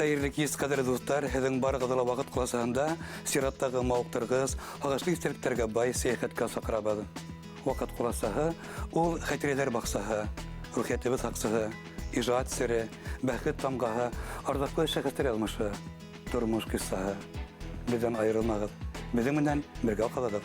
Hayırlı kez kadar dostlar, hedin bar qadala vaqt qılasağında sirattағы mauqtırgız, ağaçlı isteliklerge bay seyahatga saqırabadı. Vaqt qılasağı, ol xatireler baqsağı, ruhiyetimiz haqsağı, icraat siri, bәхет tamgağı, ardaqlı şəxəstər almışı, durmuş qıssağı. Bizden ayrılmağız, bizimle birgə qaladıq.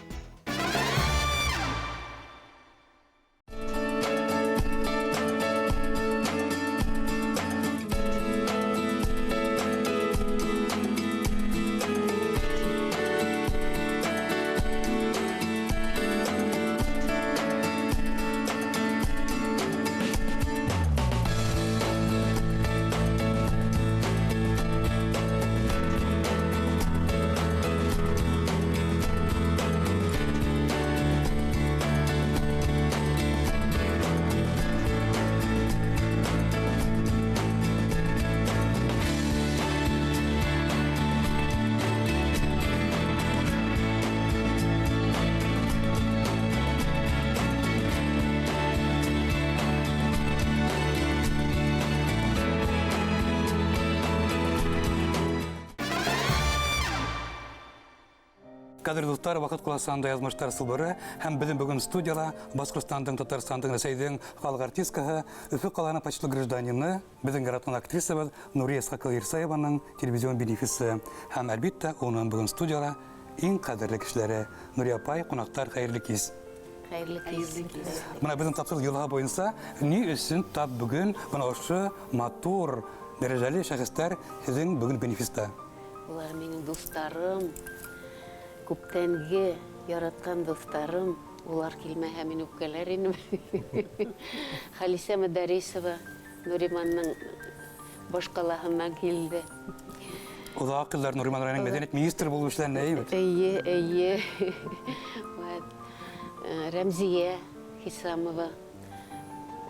Kadir dostlar, vaqt qılasağında yazmışlar sılbırı, hem bizim bugün studiyala Bашқұртстанның, Татарстанның, Ресейдің халық артисткаһы, Өфі қаланы почтlı гражданины, bizim yaratқан aktrисабыз Нурия Исхақова Ирсаеваның телевизион бенефисі. Hem әлбетте, оның бүгін студияла ең қадірлі кішілері. Нурия апай, қонақтар, қайырлы кез. Қайырлы кез. Мына біздің тапсырылған жылға бойынша, не үшін тап бүгін мына осы матур, дәрежелі шәхестер сіздің бүгін бенефиста? Олар менің достарым. Күптенге яратқан достарым, олар келмәһә мен үпкәләр инем. Халиса Мәдәрисова Нуриманның башкалаһыннан килде. Узак кызлар Нуриман районының мәдәният министры булу эшләренә әйбәт. Әйе. Рәмзия Хисамова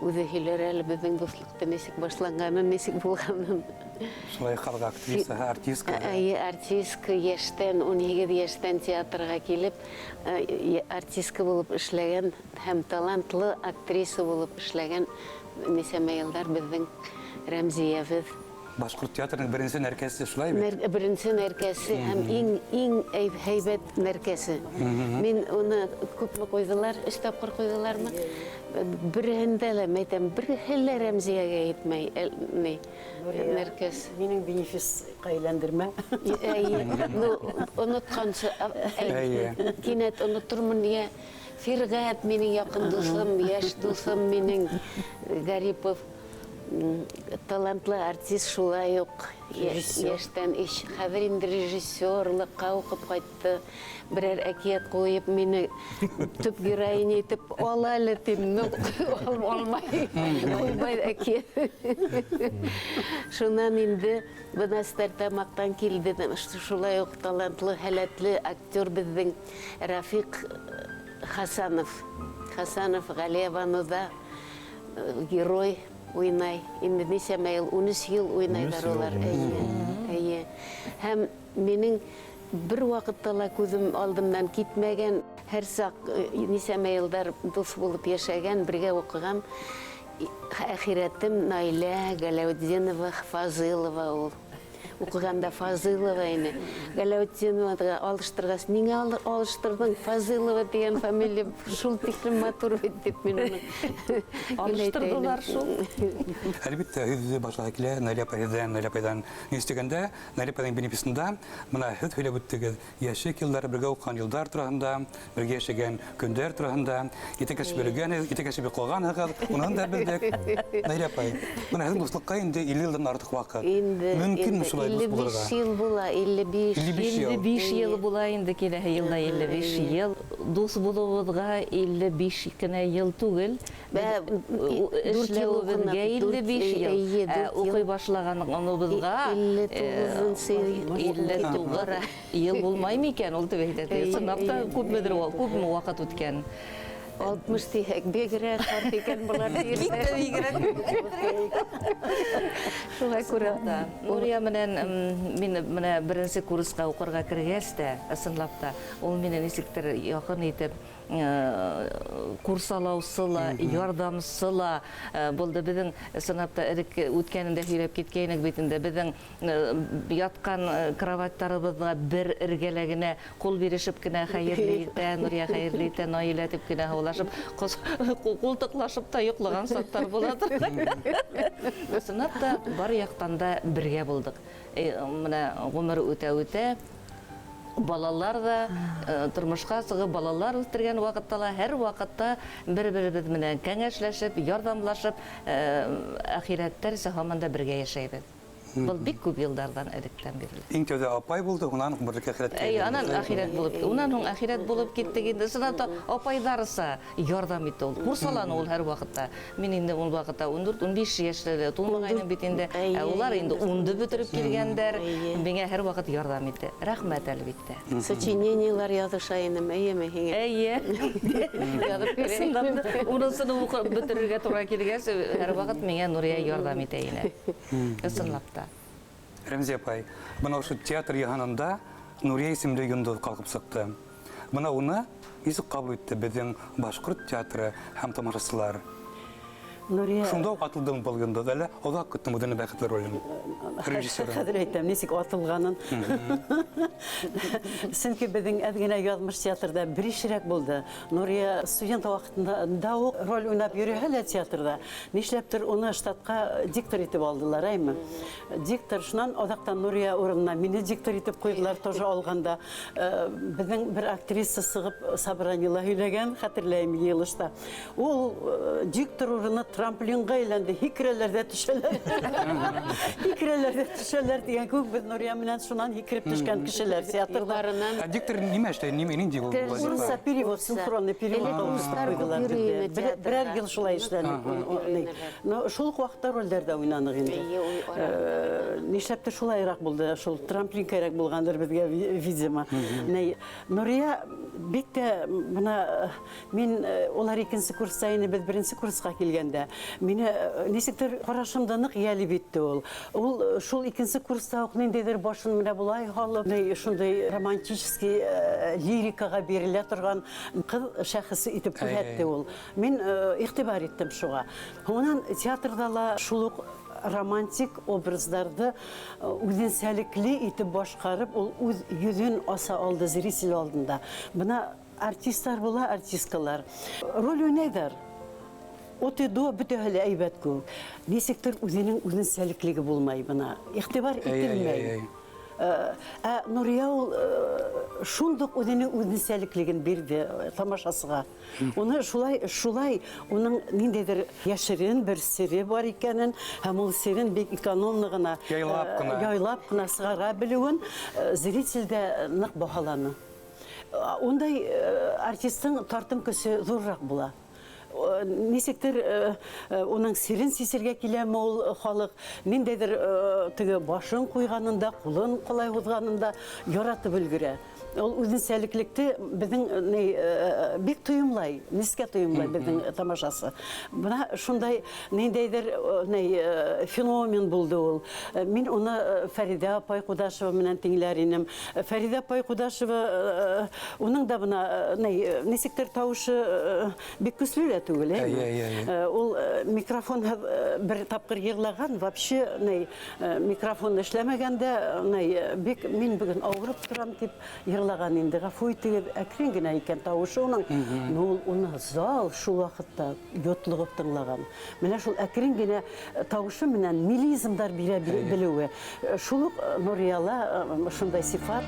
үзе һөйләр әле безнең дуслыкта ничек башланганын, ничек булганын. Шулай халық актриса, артистка. Артистка яшьтән, 12 яшьтән театрга килеп, артистка булып эшләгән һәм талантлы актриса булып эшләгән нисәмә еллар безнең Рәмзиябез. Башкорт театрының беренче нәркәсе шулай бит? Беренче нәркәсе һәм иң һәйбәт нәркәсе. Мин уны күпме куйдылар, 3 тапкыр куйдылармы? Берһендә лә мәйтәм, берһеллә Рәмзиягә әйтмәй нәркәс. Минең бенефис кайландырма. Онытканчы, кинәт онытырмын я. Фиргат минең якын дусым, яшь дусым минең Гарипов. Талантлы артист шулай ук яшьтән хәзер инде режиссерлыкка укып кайтты. Берәр әкият куеп мине төп героиня итеп ала әле тим, алмай. Куймай әкият. Шуннан инде бына Стартамактан килде. Шулай ук талантлы, һәләтле актер безнең Рафик Хасанов. Хасанов Галиевануда герой уйнай. Инде нисәмә ел, 13 ел уйнайдар олар. Әйе. Һәм минең бер вакытта ла күзем алдымнан китмәгән, һәр сак нисәмә елдар дус булып яшәгән, бергә укыган әхирәтем Наилә Галәүддинова Фазылова ул. Укыганда Фазылова ине. Галәүддиновага алыштыргас, нигә алыштырдың Фазылова дигән фамилия шул тиклем матур бит дип мин уны алыштырдылар шул. Әлбәттә, үзе башлыга килә, Наилә апайдан естегәндә, Наилә апайның бенефисында моны һәд һөйләп үттегез. Яшьлек еллары бергә укыган елдар турында, бергә яшәгән көндәр турында, итекәш бергән, итекәш бер калганыгыз, уны да белдек. Наилә апай, моны һәм дуслыкка инде 50 елдан артык вакыт. Мөмкинме шулай? 55 ел була, 55 ел була инде киләһе елда 55 ел. Дус булуыбызга 55 кенә ел түгел. Эшләүебезгә 55 ел. Укый башлаганыбызга 59 ел булмаймы икән ул төбәктә. Сынакта күпмедер ул, күпме вакыт үткән. 60 тиһәк бигрәк карт икән булар бигрәк. Шулай күрә. Нурия менән мин менә беренче курска укырга кергәч тә, ысынлап та, ул мине ничектер якын итеп курсалаусыла, ярдамсыла булды безнең сынапта ирек үткәнендә һөйләп киткәнек битендә безнең яткан кроватьларыбызга бер иргәләгенә кул бирешеп кенә хәерле итә, Нурия хәерле итә, Наилә дип кенә һаулашып, култыклашып та йоклаган саттар буладыр. Сынапта бар яктан да бергә булдык. Менә гомер үтә балалар да тормышка сыгып балалар үстергән вакытта ла һәр вакытта бер-беребез менән кәңәшләшеп, ярдәмлашып, ахирәттә һаман да бергә яшәйбез. Был бик күп елдардан электән бирле. Иң тәүдә апай булды, унан берлек ахирәткә. Анан ахирәт булып, унан һуң ахирәт булып киттек инде. Сынапта апайларыса ярдәм итте ул. Курсаланы ул һәр вакытта. Мин инде ул вакытта 14-15 яшьтә тулмагайным бит инде. Улар инде 10-ды бетереп килгәндәр. Миңа һәр вакыт ярдәм итте. Рәхмәт әлбиттә. Сочинениялар язышайным, әйеме һиңа? Язып Әйе. Унысыны укып бетерергә туры килгәч, һәр вакыт миңа Нурия ярдәм итә ине. Ысынлап та. Рәмзи апай, бына ошо театр яһанында Нурия исемле йондоз калкып сыкты. Бына уны изик кабул итте безнең башкорт театры һәм тамашачылар. Нурия... Шунда ук атылдым был йондоз, әле оҙаҡ көттөм үҙенең бәхетле ролен. Хәҙер әйтәм, нисек атылғанын. Сөнки беҙҙең әҙ генә яҙмыш театрда бер ишерәк булды. Нурия студент ваҡытында уҡ роль уйнап йөрөһә лә театрда, нишләптер уны штатҡа диктор итеп алдылар, әйме? Диктор, шунан оҙаҡтан Нурия урынына мине диктор итеп ҡуйҙылар, тоже алғанда. Беҙҙең бер актриса сығып собраниела һөйләгән, хәтерләйем йыйылышта. Ул диктор урыны трамплинға әйләнде, һикерәләрҙә төшәләр. Һикерәләрҙә төшәләр дигән күк, беҙ Нурия менән шунан һикереп төшкән кешеләр театрда. Диктор нимә эшләй, нинди ул Урысса перевод, синхронный перевод ҡуйҙылар беҙҙе. Берәр йыл шулай эшләнек. Шул уҡ ваҡытта ролдәрҙә уйнаныҡ инде. Нишләптер шулайыраҡ булды, шул трамплин кәрәк булғандыр беҙгә, видимо. Нурия бик тә, мин улар икенсе курста ине, беҙ беренсе курсҡа килгәндә, мине нисектер ҡарашымды ныҡ йәлеп итте ул. Ул шул икенсе курста уҡ ниндәйҙер башын менә булай һалып, шундай романтический лирикаға бирелә торған ҡыҙ шәхесе итеп күрһәтте ул. Мин иғтибар иттем шуға. Һуңынан театрда ла шул уҡ романтик образдарҙы үҙенсәлекле итеп башҡарып, ул үҙ йөҙөн аса алды зритель алдында. Бына артисттар була, артисткалар. Роль уйнайҙар. От и до бөтәһе лә әйбәт күк. Нисектер үҙенең үҙенсәлеклеге булмай бына. Иғтибар ителмәй. Нурия ул шундуҡ үҙенең үҙенсәлеклеген бирҙе тамашасыға. Уны шулай уның ниндәйҙер йәшерен бер сире бар икәнен, һәм ул сирен бик экономны ғына, яйлап ҡына сығара белеүен зрителдә ныҡ баһаланы. Ундай артистың тартым көсө ҙурыраҡ була. Нисектер уның сирен сисергә киләме ул халыҡ, ниндәйҙер теге башын ҡуйғанында, ҡулын ҡолай һуҙғанында яратып өлгөрә. Ул үҙенсәлеклекте беҙҙең бик тойомлай, нескә тойомлай беҙҙең тамашасы. Бына шундай ниндәйҙер феномен булды ул. Мин уны Фәридә апай Ҡудашева менән тиңләр инем. Фәридә апай Ҡудашева, уның да бына нисектер тауышы бик көслө лә түгел. Ул микрофон бер тапҡыр йырлаған, вообще микрофон эшләмәгәндә, бик мин бөгөн ауырып торам тип йырлаған инде, ғәфү итегеҙ, әкрен генә икән тауышы уның. Уны зал шул ваҡытта йотлоғоп тыңлаған. Менә шул әкрен генә тауышы менән милизмдар бирә белеүе. Шул уҡ Нурияла шундай сифат.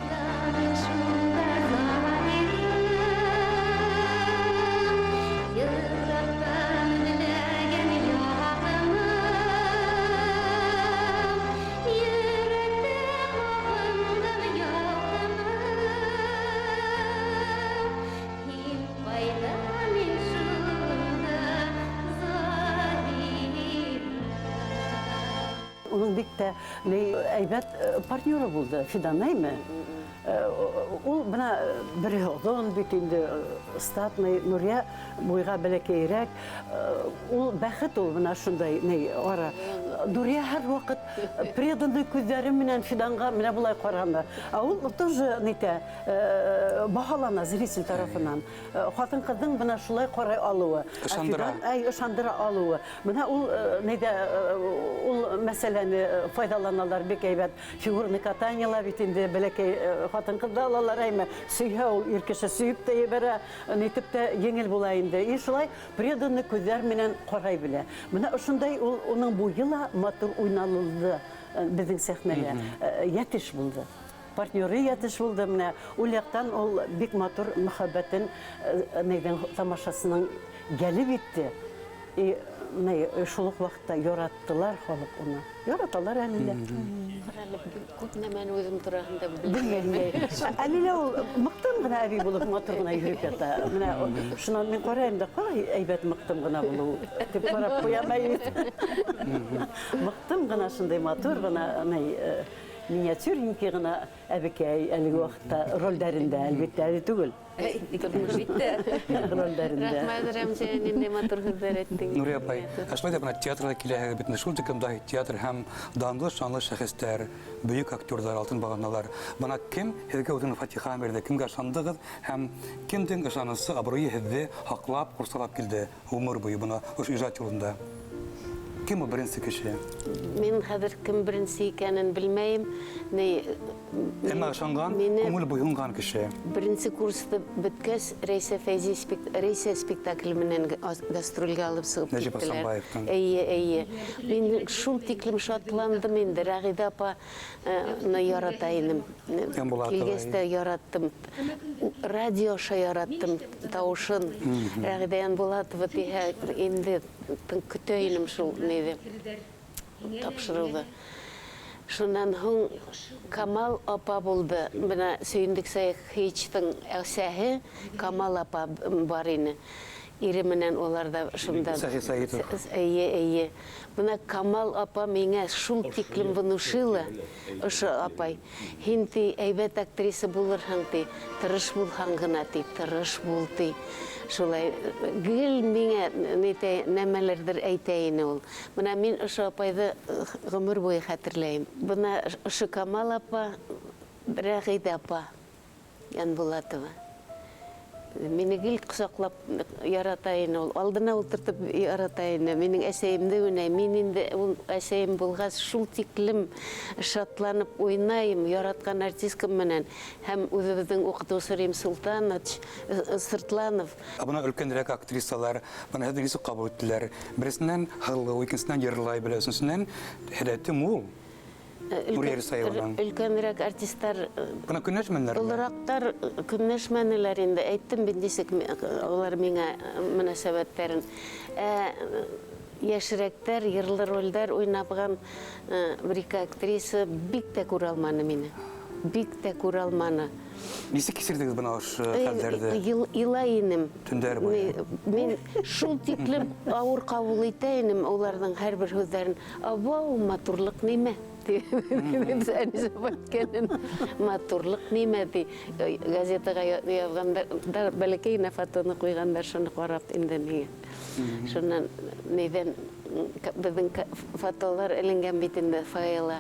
Уның бик тә әйбәт партнеры булды, Фидан, әйме? Ул бына бер оҙон бит инде, статный, Нурия буйға бәләкәйерәк. Ул бәхет ул бына шундай ара Нурия һәр вакыт преданный күзләре менән Фиданга менә булай караганда. Ул тоже нитә баһалана зритель тарафынан. Хатын-кызның менә шулай карай алуы. Ышандыра. Ышандыра алуы. Менә ул ул мәсьәләне файдаланалар бик әйбәт. Фигурный катаниялар бит инде бәләкәй хатын-кызда алалар әйме. Сөйһә ул ир кеше сөйеп тә ебәрә, нитеп тә еңел була инде. И шулай преданный күзләр менән карай белә. Менә ошондай ул уның буе ла матур уйналылды безнең сәхнәгә. Ятиш булды. Партнеры ятиш булды менә. Ул яктан ул бик матур мөхәббәтен нәйдән тамашасының gəlib итте. И шул ук вакытта яраттылар халык уны. Яраталар әле дә. Күп нәмәне үзем турагында Белмәгән. Әле лә ул мактым гына әби булып матур гына йөреп ята. Менә шуннан мин карыйм да, кай әйбәт мактым гына булу. Дип карап куям әйбәт. Мактым гына шундай матур гына миниатюрненький гына әбекәй әлеге вакытта рольдәрендә әлбәттә әле түгел. Рольдәрендә. Рәхмәт Рәмзән, инде матур хәбәр иттең. Нурия апай, шулай да менә театрга киләһең бит, шул тикмдә театр һәм данлы шанлы шәхестәр, бөек актерлар, алтын баганалар. Бана кем һезгә үзенең фатиха бирде, кемгә ышандыгыз һәм кемдән ышанысы абруй һезне хаклап, курсалап килде гомер буе бuna уш иҗат юлында. Кем ул беренче кеше? Мин хәзер кем беренче икәнен белмәйм. Әмма ышанган, күңел буйган кеше. Беренче курсты беткәч, Рейсә спектакль менән гастрольгә алып сыгып Нәҗип Асанбаевтың. Әйе. Мин шул тиклем шатландым инде. Рәгыйдә апа ярата идем. Килгәстә яраттым. Радио яраттым тавышын. Рәгыйдә Янбулатова тиһә инде көтә идем шул неде. Тапшырылды. Шуннан һуң Камал апа булды. Менә Сөйендек Сәйхичтың әсәһе Камал апа бар ине. Ире менән олар да шунда. Әйе. Менә Камал апа миңа шул тиклем внушила, ошо апай. Һин ти әйбәт актриса булырһың ти, тырыш булһаң гына ти, тырыш бул ти. Шулай гел миңа нәмәләрдер әйтә ине ул. Менә мин ошо апайды гомер буе хәтерләйм. Менә ошо Камал апа, Рәгыйдә апа Янбулатова. Мине гел кысаклап ярата ине ул. Алдына ултыртып ярата ине. Минең әсәемде уйнай. Мин инде ул әсәем булгач шул тиклем шатланып уйнайм, яраткан артисткам менән. Һәм үзебезнең укытучы Рим Сыртланов. Бuna өлкәнрәк актрисалар, бuna һәр нисек кабул иттеләр. Берсеннән хыллы, икенчесеннән йырлай белә, өченчесеннән һәләте мул. Нурия Рисаеваның. Өлкәнрәк артистлар Бuna көнләшмәннәр. Олырактар көнләшмәнеләр инде. Әйттем бит нисек алар миңа мөнәсәбәтләрен. Яшьрәктәр, йырлы рольдәр уйнапган бер-ике актриса бик тә күрә алманы мине. Бик тә күрә алманы. Нисек кисердегез бuna хәлләрдә? Илай инем. Төндәр буе. Мин шул тиклем авыр кабул итә инем уларның һәрбер сүзләрен. Вау, матурлык нимә? Матурлык нимә ди? Газетага язгандар, бәләкәй фотоны куйгандар, шуны карап инде миңа. Шуннан нидән безнең фотолар эленгән бит инде файла.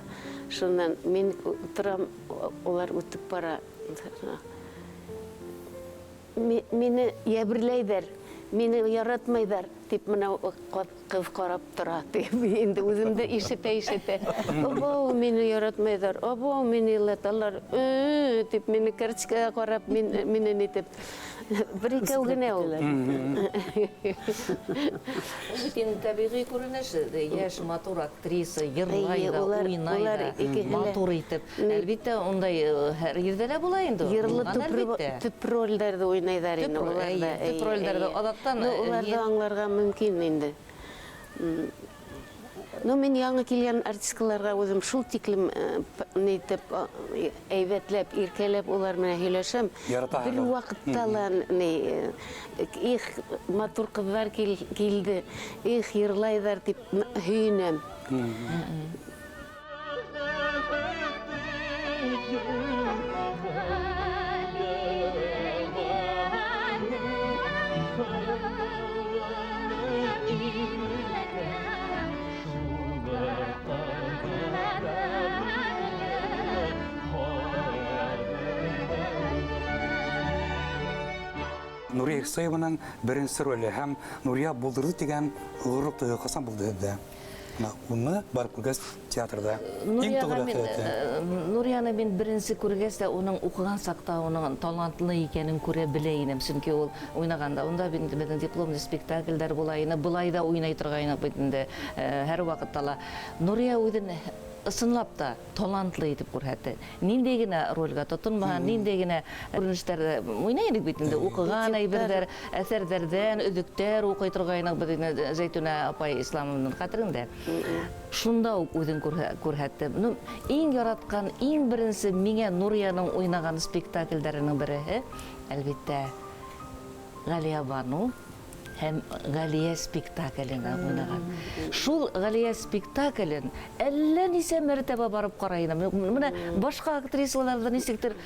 Шуннан мин торам, улар үтеп бара. Мине яберләйдер, мине яратмайдар дип менә кыз карап тора. Инде үземдә ишетә. Абау, мине яратмайдар. Абау, мине латалар. Дип мине карточкага карап мине нитеп. Бер-ике генә ул. Бит табигый күренеш, яшь матур актриса, йырлай да, уйнай да, матур итеп. Әлбәттә, ондай һәр ердә лә була инде. Йырлы төп рольдәрдә уйнайдар инде. Төп рольдәрдә адаттан уларда аңларга мөмкин инде. Ну, мен яңы килгән артисткаларга үзем шул тиклем нитеп әйбәтләп, иркәләп улар менә һөйләшәм. Бер вакытта ла их матур кызлар килде, их йырлайдар дип һөйнәм. Нурия Исаеваның беренче роле һәм Нурия булдырды дигән гырурлык касан булды да. Уны барып күргәс театрда. Нурияны мен беренче күргәс тә уның укыган сакта уның талантлы икәнен күрә белә идем. Чөнки ул уйнаганда унда безнең дипломный спектакльләр була иде. Булай да уйный торган бит инде һәр вакытта. Нурия үзен ысынлап та талантлы итеп күрһәтте. Ниндәй генә рольгә тотынмаган, ниндәй генә күренештәрдә уйный идек бит инде. Укыган әйберләр, әсәрләрдән, өдүктәр укый торган бит инде Зәйтүнә апай Исламовның хәтерендә. Шунда ук үзен күрһәтте. Иң яраткан, иң беренче миңа Нурияның уйнаган спектакльләренең бере, әлбәттә, Галия Бану һәм Галия спектаклен уйнаган. Шул Галия спектаклен әллә нисә мәртәбә барып карайым. Менә башка актрисаларда нисектер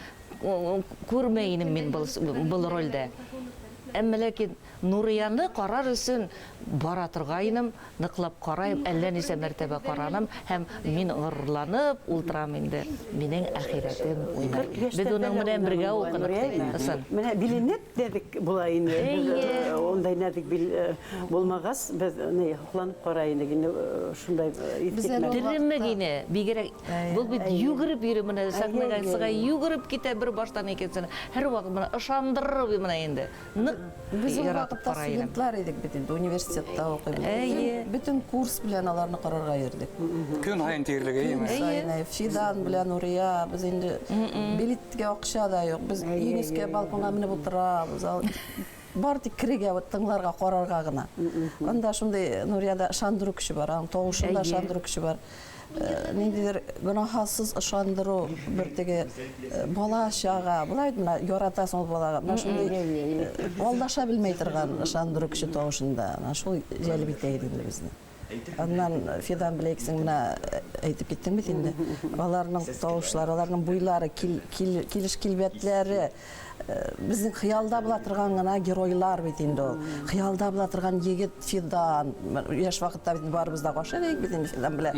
күрмәйнем мин был рольдә. Әмма ләкин Нурияны карар өчен бара торгайным, ныклап карайым, әллә нисә мәртәбә караным һәм мин горурланып ултырам инде. Минең әхирәтем уйнар. Без уның белән бергә укыдык. Менә биленеп дедик була инде. Ондай нәдик булмагас, без хуланып карайындык инде шундай итеп. Тирмәгенә бигрәк бу бит йөгереп йөрү менә сахнага сыга йөгереп китә бер баштан икәнсен. Һәр вакыт менә ышандырып менә инде. Biz o vaqtda studentlar edik bit инде университетта укыйбыз. Бүтүн курс белән аларны карарга йөрдек. Көн һайын тиерлеге. Фидан белән Нурия без инде билетгә акча да юк. Без ЮНЕСКО балконга менеп утырабыз. Бар тик кирегә тыңларга карарга гына. Анда шундай Нурияда ышандыру көче бар, аның тавышында ышандыру көче бар. Ниндидер гөнаһсыз ышандыру бер теге бала чага, булай менә яратасың ул балага. Менә шундай алдаша белмәй торган ышандыру көче тавышында. Шул җәлеп итә иде безне. Аннан Фидан беләксең менә әйтеп киттең бит инде. Аларның тавышлары, аларның буйлары, килеш килбәтләре безнең хыялда була торган гына геройлар бит инде ул. Хыялда була торган егет Фидан. Яшь вакытта бит барыбыз да гашык бит инде Фидан белән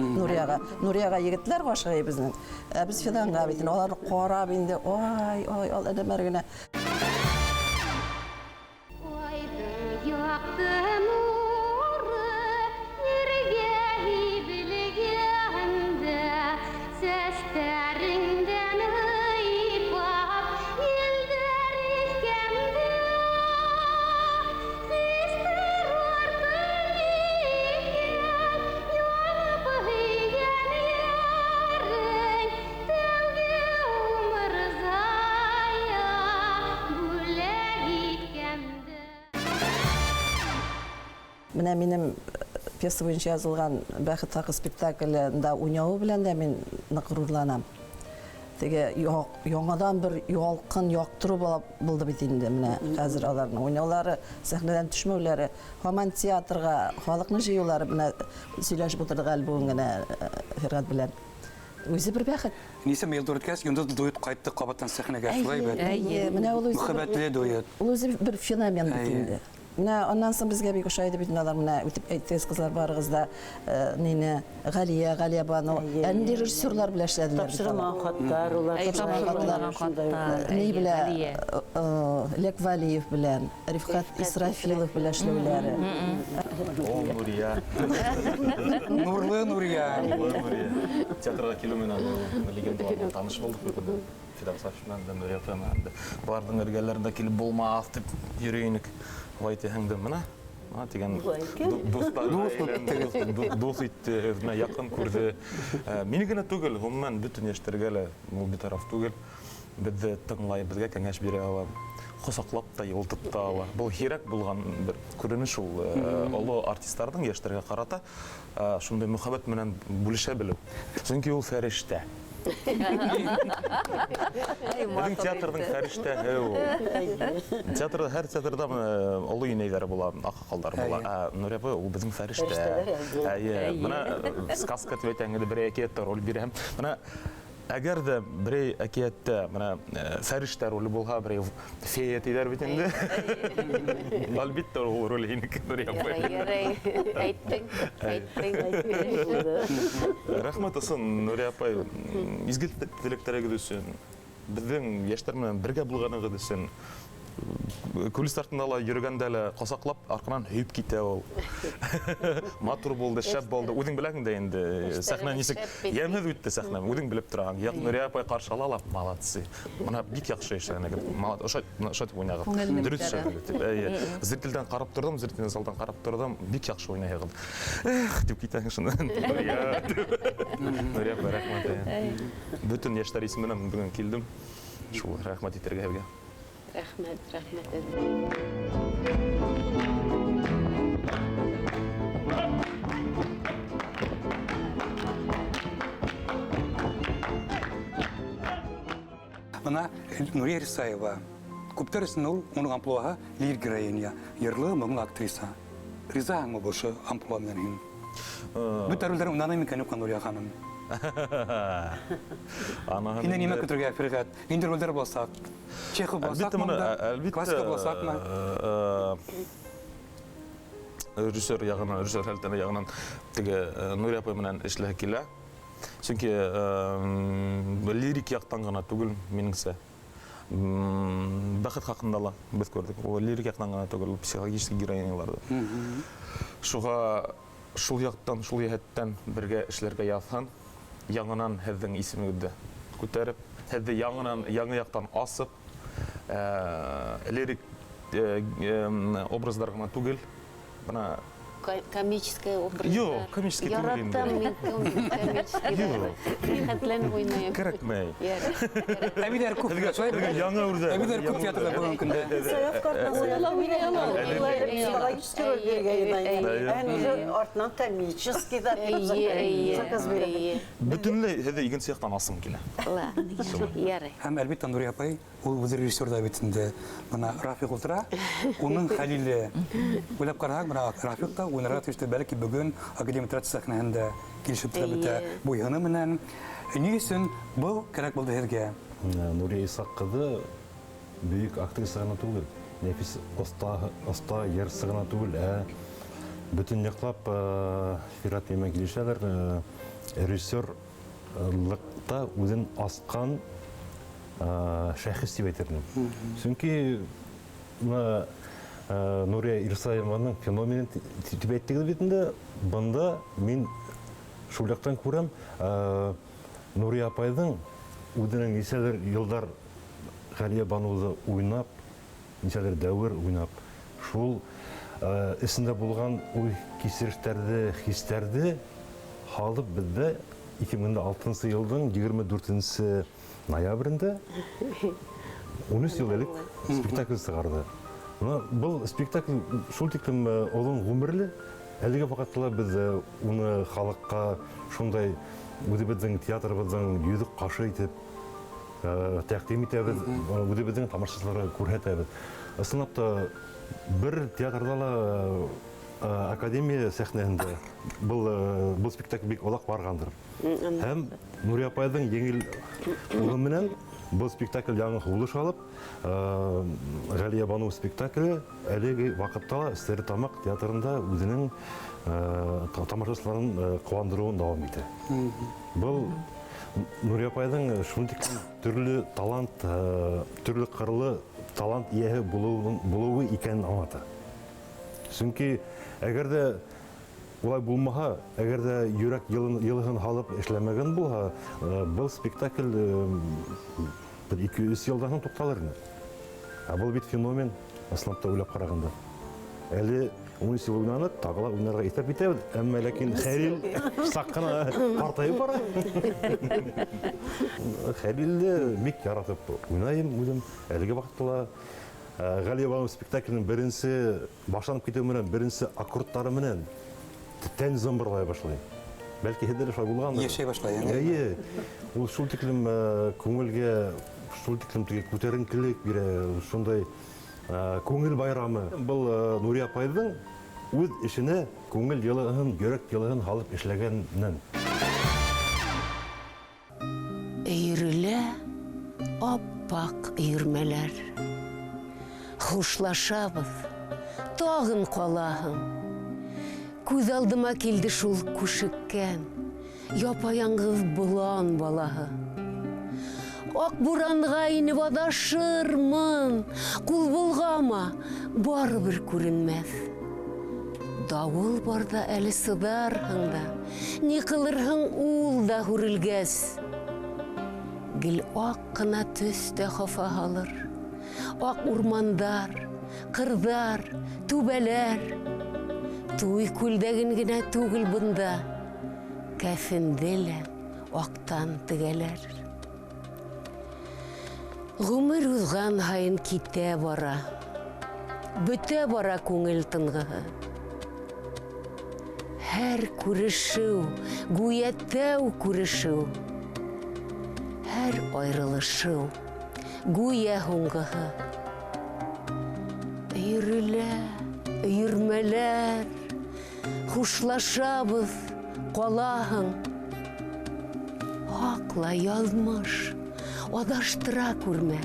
Нурияга егетләр гашык безнең. Без Фиданга бит инде аларны карап инде ой, ал әдәмләр генә. Менә минем пьеса буенча язылган Бәхет хакы спектаклендә уйнау белән дә мин нык горурланам. Теге яңадан бер ялкын яктыру булды бит инде. Менә хәзер аларның уйнаулары, сәхнәдән төшмәүләре, һаман театрга халыкны җыюлары менә сөйләшеп утырдык әле бүген генә Фәргат белән. Үзе бер бәхет. Нисә ел үткәч, инде дуэт кайтты кабаттан сәхнәгә шулай бит. Менә ул Мөхәббәтле дуэт. Ул үзе бер феномен бит инде. Менә аннан соң безгә бик ошайды бит алар менә үтеп әйттегез кызлар барыгыз да нине Галия Бану әнди режиссерлар белән эшләделәр. Тапшырылган хаттар, улар тапшырылган хаттар. Ни белән Лек Валиев белән Рифкат Исрафилов белән эшләүләре. О, Нурия. Нурлы Нурия. Театрга килү менән легендаларга таныш булдык бит. Фидан Сафишман да Нурия Фәмән да бардың эргәләрендә килеп булмас дип йөрөйник. Вайте хәңдем менә. Дигән дус итте, менә якын күрде. Мине генә түгел, гомумән бөтен яшьтәргә лә ул битараф түгел. Бездә тыңлай, безгә кәңәш бирә ала. Хосаклап та, йылтып та ала. Бу хирәк булган бер күренеш ул олы артистларның яшьтәргә карата шундай мөхәббәт менән бүлешә белү. Чөнки ул фәрештә. Bizim театрның фәрештәһе ул. Театрда һәр театрда олы инәйләре була, акыллар була. Нурия ул безнең фәрештә. Менә сказка дип әйтәңгә бер әкиятта роль бирәм. Менә әгәр дә бер әкиятта менә фәрештә роле булса, бер фея тидер бит инде. Әлбәттә ул роль инде Нурия. Рәхмәт өсөн Нурия апай, изге теләкләрегез өчен, безнең яшьләр белән бергә булганыгыз өчен Күліс артында ла йөргәндә лә қосақлап, арқынан һөйіп китә ул. Матур булды, шәп булды. Үҙең беләһең дә инде сәхнә нисек ямһыҙ үтте сәхнә. Үҙең белеп тораң. Нурия апай ҡаршы ала ла, молодцы. Бына бик яҡшы эшләгән. Ошат уйнағыҙ. Дөрөҫ эшләгән. Зрителдән ҡарап тордом, зрительный залдан ҡарап тордом. Бик яҡшы уйнайһығыҙ. Эх, дип китәһең шунан. Нурия апай, рәхмәт. Бөтөн йәштәр исеменән бүген килдем. Шул рәхмәт итергә һеҙгә. Рәхмәт. Бына Нурия Рисаева. Күптәр өсөн ул уның амплуаһы лирик героиня, йырлы моңлы актриса. Ризаһыңмы был амплуа менән һин? Бөтә ролдәр уйнаны микән юҡмы Нурия ханым? Һине нимә көтөргә Фәрғәт? Нинди ролдәр буласаҡ? Чехов буласаҡмы? Классика буласаҡмы? Режиссер яғынан, режиссер хәлтәне яғынан Нурия апай менән эшләһе килә. Чөнки лирик яҡтан ғына түгел, минеңсә. Бәхет хаҡында ла беҙ күрдек. Ул лирик яҡтан ғына түгел, психологический героиняларҙы. Шуға шул яҡтан, шул йәһәттән бергә эшләргә яҙһын, яңынан һеҙҙең исемегеҙҙе күтәреп, һеҙҙе яңынан, яңы яҡтан асып, лирик образдар ғына түгел, бына Комический образдар. Юҡ, комический түгел инде. Яраттым мин комический. Хәтлән уйнайым. Кәрәкмәй. Әбидәр күп. Һеҙгә яңы үрҙә. Әбидәр күп театрда булған көндә. Психологический роль бергән. Артынан комический да. Бөтөнләй һеҙҙе икенсе яҡтан асым килә. Ярай. Һәм әлбиттә Нурия апай, ул үҙе режиссер да бит инде. Бына Рафиҡ ултыра, уның хәлиле. Уйлап ҡараһаң, бына Рафиҡ та уйнарға тейеште, бәлки бөгөн Академия театр сәхнәһендә килешеп тора бөтә буйһыны менән. Ни өсөн был кәрәк булды һеҙгә? Нурия Исаҡ ҡыҙы бөйөк актриса ғына түгел, нәфис оста йырсы ғына түгел, бөтөн яҡлап Фират менән килешәләр. Режиссерлыҡта үҙен асҡан шәхес тип әйтермен. Сөнки Нурия Ирсаеваның феноменен тип әйттегеҙ бит инде. Бында мин шул яҡтан күрәм, Нурия апайҙың үҙенең нисәлер йылдар Ғәлиә Бануҙы уйнап, нисәлер дәүер уйнап, шул эсендә булған уй кисерештәрҙе, хистәрҙе халып беҙҙә 2006 йылдың 24 ноябрендә 13 йыл элек спектакль сығарды. Был спектакль шул тиклем оҙон ғүмерле, әлегә ваҡытта беҙ уны халыҡҡа шундай үҙебеҙҙең театрыбыҙҙың йөҙөк ҡашы итеп тәҡдим итәбеҙ, үҙебеҙҙең тамашасыларға күрһәтәбеҙ. Ысынлап та бер театрда ла Академия сәхнәһендә был спектакль бик оҙаҡ барғандыр. Һәм Нурия апайҙың еңел улы менән был спектакль яңы һулыш алып, Ғәлиә Бану спектакле әлеге ваҡытта ла Стәрлетамаҡ театрында үҙенең тамашасыларын ҡыуандырыуын дауам итә. Был Нурия апайҙың шундай төрлө талант, төрлө ҡырлы талант иәһе булыуы икәнен аңлата. Сөнки әгәр дә улай булмаһа, әгәр дә йөрәк йылыһын һалып эшләмәгән булһа, был спектакль 2-3 йылдан һуң туҡталыр ине. Был бит феномен, ысынлап та уйлап ҡарағанда. Әле 13 йыл уйнаны, тағы ла уйнарға иҫәп итәбеҙ, әммә ләкин Хәлил саҡ ҡына ҡартайып бара. Хәлилде бик яратып уйнайым үҙем. Әлеге ваҡытта ла Ғәлиә Бану спектакленең беренсе башланып китеү менән, беренсе аккордтары менән тән зымбырлай башлай. Бәлки һеҙҙә лә шулай булғандыр. Йәшәй башлай. Эйе, ул шул тиклем күңелгә, шул тиклем күтәренкелек бирә, шундай күңел байрамы. Был Нурия апайҙың үҙ эшенә күңел йылыһын, йөрәк йылыһын һалып эшләгәненән. Өйрөлә аппаҡ өйөрмәләр. Хушлашабыҙ, тағын ҡалаһың. Күҙ алдыма килде шул күшеккән, япа-яңғыҙ болан балаһы. Ак буранга инеп адашырмын, кул булгама барыбер күренмәс. Давыл барда әле сыдарһың да, ни кылырһың ул да хүрелгәс. Гел ак кына төстә хафа алыр, ак урмандар, кырдар, түбәләр. Туй күлдәген генә түгел бында, кәфенде лә актан тегәләр. Гомер узган һайын китә бара, бөтә бара күңел тынғыһы. Һәр күрешеү, гүя тәү күрешеү. Һәр айрылышыу, гүя һуңғыһы. Өйрөлә, өйөрмәләр, хушлашабыз, калаһың. Акла язмыш, адаштыра күрмә.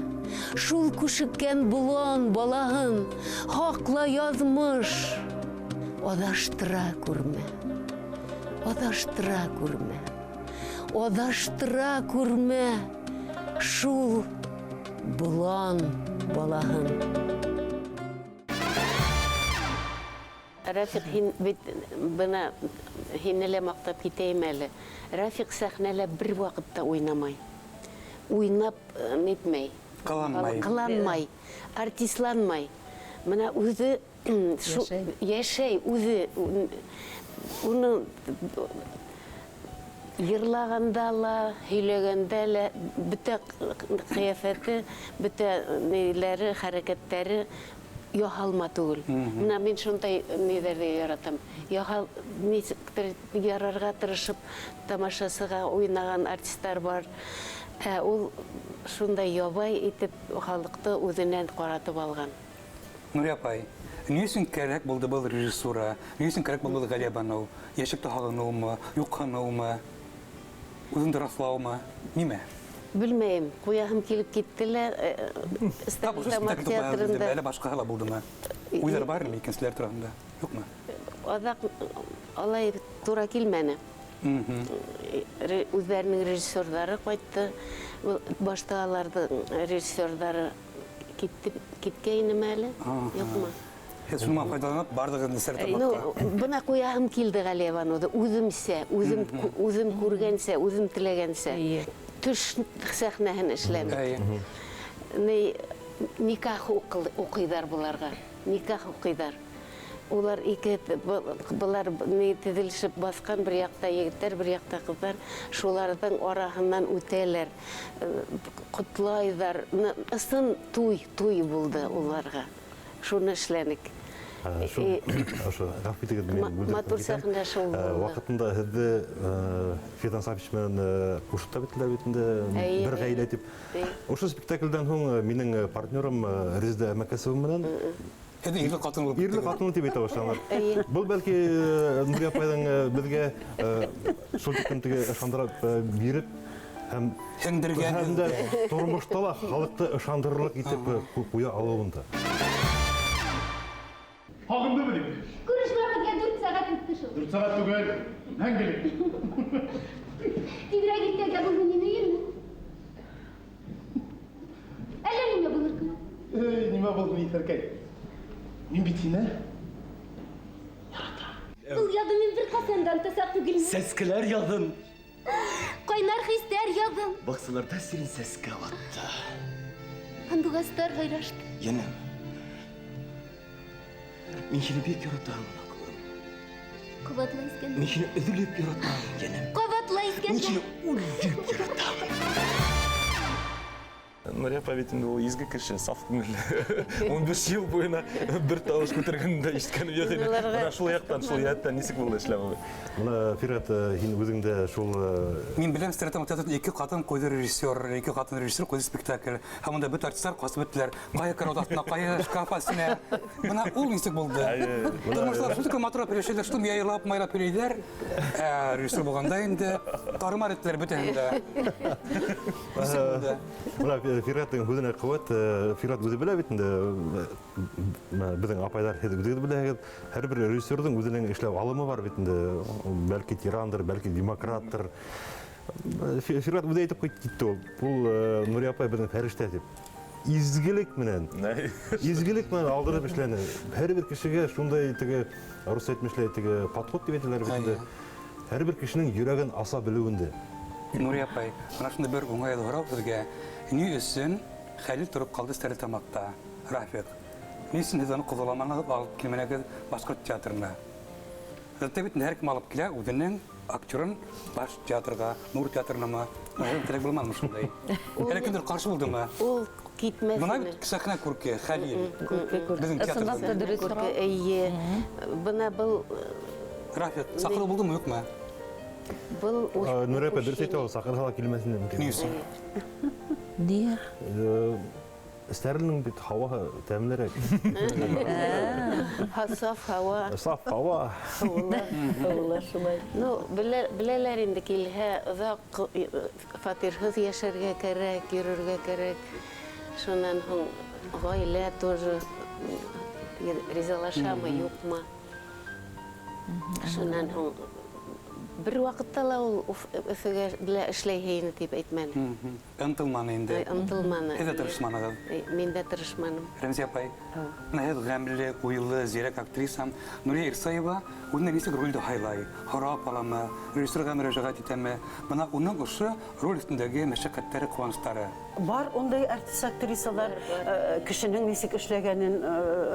Шул күшеккән болан балаһын, акла язмыш, адаштыра күрмә. Адаштыра күрмә. Адаштыра күрмә. Шул болан балаһын. Рафик, бына һинелә мактап китәйем әле. Рафик сәхнәлә бер вакытта уйнамай. Уйнап нитмәй. Кыланмай. Артистланмай. Менә үзе яшәй, үзе уны йырлаганда ла, һөйләгәндә лә бөтә кыяфәте, бөтә ниләре, хәрәкәттәре яһалма түгел. Менә мин шундай ниләрне яратам. Ярарга тырышып тамашасыга уйнаган артистлар бар. Ул шундай ябай итеп халыкты үзеннән каратып алган. Нурия апай, ни өчен кирәк булды был режиссура? Ни өчен кирәк булды Галия Бану? Яшәп һагынуымы, юккануымы, үзеңне раслаумы? Нимә? Белмәйем, куяһым килеп китте лә Стәрлетамак театрында. Әле башкаһы ла булдымы? Уйлар бармы икенчеләр турында? Юкмы? Азак алай тура килмәне. Үзләренең режиссерлары кайтты. Башта аларның режиссерлары киткәйнеме әле? Юкмы? Шуңа файдаланып бардыгын Стәрлетамакка. Бына куяһым килде Галия Бануды. Үземсә, үзем күргәнсә, үзем теләгәнсә. Төш сәхнәһен эшләмәк. Никах укыйдар буларга. Никах укыйдар. Улар ике булар тезелешеп баскан, бер якта егетләр, бер якта кызлар. Шуларның араһыннан үтәләр. Котлайдар. Ысын туй булды уларга. Шуны эшләнек. Матур сәхнә шул булды. Вакытында һеҙҙе Фидан Сафич менән ушта битләр битендә бер ғаилә итеп. Ошо спектакльдән һуң минең партнерым Резеда Мәкәсова менән Ирле катын булып. Ирле катын дип әйтә башланар. Был бәлки Нурия апайның безгә шул тикмәгә ышандырып биреп һәм тормышта ла халыкты ышандырырлык итеп куя алуында. Hagımda mı değil? Konuşmamızga 4 saat bitti şu. 4 saat tugul. Hangilik? Tidra gittiğinde bulun yine mi? Eller nime bulur ki? Nime buldun yeterken? Min bitine? Ул яды мен bir kasandan tasaklı gülüm. Seskiler yadın. Kaynar hisler yadım. Baksalar tesirin seske vattı. Andugastar hayraştı. Yenem. Min seni pek yaratağım aklım. Kuvatla İskender. Min seni ödülüp yaratağım yenem. Kuvatla Min İskender. seni uldüp yaratağım. Нурия апай бит инде ул изге кеше, саф күңелле. 15 ел буена бер тавыш күтәргәндә ишеткән юк иде. Менә шул яктан, шул яттан нисек булды эшләмәбе. Менә Фират, һин үзеңдә шул Мин беләм Стәрлетамак театрында 2 катын куйды режиссер, 2 катын режиссер куйды спектакль. Һәм монда бөтен артистлар касып беттеләр. Кая карау астына, кая шкаф астына. Менә ул нисек булды. Тормышлар шул матур перешеләр, что яйлап, майлап перейдер. Режиссер булганда инде тармар иттеләр бөтенендә. Менә Фираттың үзенә куәт, Фират үзе белә бит инде безнең апайлар үзе белә. Һәр бер режиссерның үзенең эшләү алымы бар бит инде. Бәлки тирандыр, бәлки демократтыр. Фират үдәйтеп китте ул. Бул Нурия апай безнең фәрештә дип. Изгелек менән алдырып эшләне. Һәрбер кешегә шундай теге рус әйтмешләр теге подход дип әйтәләр бит инде. Һәрбер кешенең йөрәген аса белүендә. Нурия апай, менә шунда бер уңайлы һорау безгә. Ни өчен Хәлил торып калды Стәрлетамакта? Рафик. Ни өчен һез аны кызыламаны алып килмәгез башкорт театрына? Хәтта бит һәр кем алып килә, үзенең актерын баш театрга, Нур театрына, теләк булмамы шундай. Һәр кемдер каршы булдымы? Ул китмәсен. Бuna сахна күрке, Хәлил. Безнең Ысынлап та театрда. дөрес сорау. Әйе. Бына был Рафик, сахра булдымы, юкмы? Нурия апай дөрес әйтә ул, сахарга килмәсен Ни мөмкин. өчен? Ние? Стәрлинең бит һава тәмлерәк. Саф һава. Саф һава. Һавалар шулай. Ну, беләләр инде килһә, оҙаҡ фатирһыҙ йәшәргә кәрәк, йөрөргә кәрәк. Шунан һуң ғаилә тоже ризалашамы, юҡмы? Шунан һуң бер ваҡытта ла ул Өфөгә эшләйһе ине тип әйтмәне. Ынтылманы инде. Ынтылманы. Һеҙ дә тырышманығыҙ. Мин дә тырышманым. Рәмзи апай, һеҙ ғәмле, уйлы, зирәк актрисам Нурия Ирсаева үҙенә нисек ролде һайлай? Һорап аламы, режиссерға мөрәжәғәт итәме? Бына уның ошо роль өҫтөндәге мәшәҡәттәре, ҡыуаныстары. Бар ондай артист актрисалар кешенең нисек эшләгәнен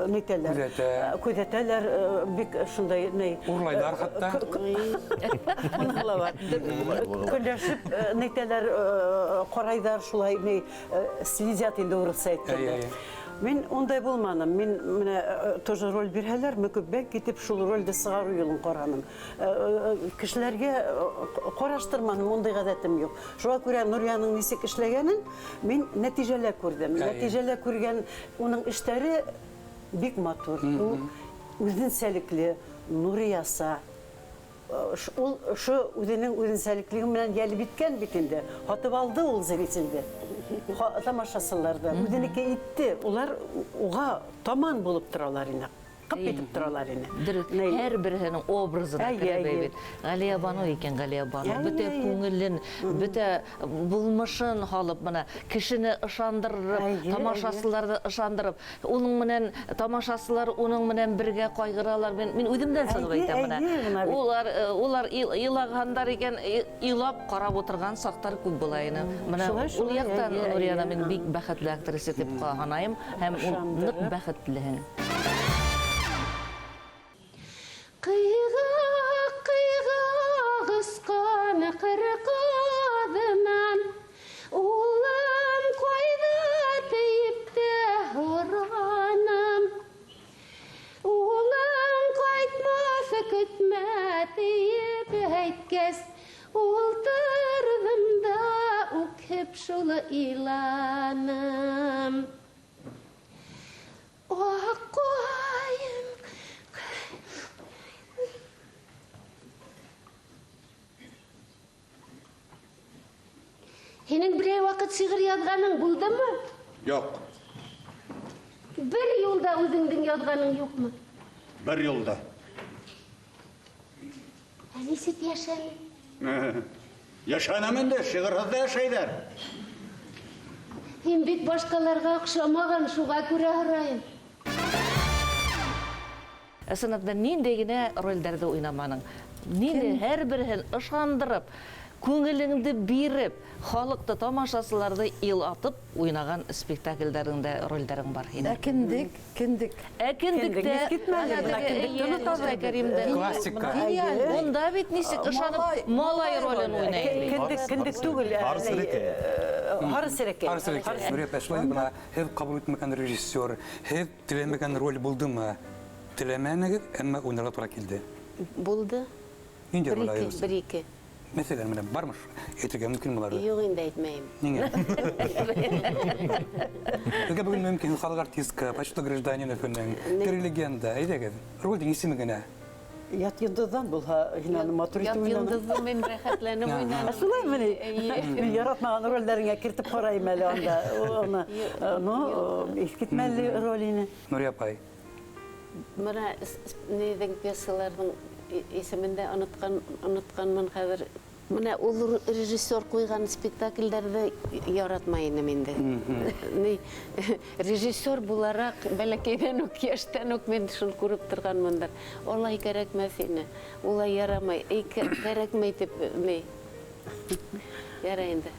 нитәләр. Күҙәтәләр бик шундай ни. Урлайҙар хатта. Көнләшеп нитәләр, ҡарайҙар шулай ни следят инде урысса әйткәндә. Мин ондай булманым. Мин менә тоже роль бирһәләр, мөкиббәк китеп шул рольде сығару юлын ҡараным. Кешеләргә ҡараштырманым, ондай ғәҙәтем юҡ. Шуға күрә Нурияның нисек эшләгәнен мин нәтижәлә күрҙем. Нәтижәлә күргән уның эштәре бик матур. Ул үҙенсәлекле, Нурияса. Ул шу үҙенең үҙенсәлеклеге менән йәлеп иткән бит инде. Һатып алды ул зрительде. Тамашасыларда үҙенеке итте. Улар уға таман булып торалар ине. Ҡып итеп торалар ине. Һәр береһенең образына керә бит. Галия Бану икән, Галия Бану. Бөтә күңелен, бөтә булмышын һалып, менә кешене ышандырып, тамашасыларҙы ышандырып, уның менән тамашасылар уның менән бергә ҡайғыралар. Мин үҙемдән сығып әйтәм менә. Улар илагандар икән, илап ҡарап ултырған саҡтар күп була ине. Менә ул яҡтан Нурияны мин бик бәхетле актриса дип һанайым һәм ул ныҡ бәхетлеһең. Ҡыйға ғысқан қырқадынан улым қойды тейіпті ұраным. Улым қайтмасы күтмә тейіп әйткәс, ултырдым да үкіп шулы иланым. Қойым Һинең берәй ваҡыт шиғыр яҙғаның булдымы? Юҡ. Бер юлда үҙеңдең яҙғаның юҡмы? Бер юлда. Нисек йәшәнең? Йәшәнем инде, шиғырһыҙ да йәшәйҙәр. Һин бит башҡаларға оҡшамаған, шуға күрә һорайым. Ысынлап ниндәй генә ролдәрҙе уйнаманың? Ниндәй һәр береһен ышандырып, күңелеңде биреп, халыҡты, тамашасыларҙы илатып уйнаған спектакльдәреңдә ролдәрең бар һинең. Киндек. Кендектә, Классика. Унда бит нисек ышанып малай ролен уйнай. Кендек түгел. Һары серәкәй. Нурия апай, шулай бына һеҙ ҡабул итмәгән режиссер, һеҙ теләмәгән роль булдымы? Теләмәнегеҙ, әммә уйнарға тура килде. Булды. Ниндәй роль айырыусы? Бір-ике. Мәсәлән, менә бармы? Әйтергә мөмкин булар. Юҡ, инде әйтмәйем. Ниңә? Беҙгә бөгөн мөмкин халыҡ артистка, почта гражданин Өфөнөң, легенда. Әйҙәгеҙ, ролдең исеме генә. Ят йондоҙҙан булһа, һинән матур итеп уйнаның. Йондоҙҙы мин рәхәтләнеп уйнаным. Шулаймы ни? Мин яратмаған ролдәреңә кертеп ҡарайым әле анда. Иҫкитмәле роль ине. Нурия апай. Мына пьесаларҙың исемендә онотҡанмын хәҙер Менә ул режиссер куйган спектакльләрне яратмайым инде. Режиссер буларак, бәләкәйдән үк, яшьтән үк мин шул күреп торганмындыр. Алай кирәкмәс ине. Улай ярамай. Кирәкмәй дип, ярай инде.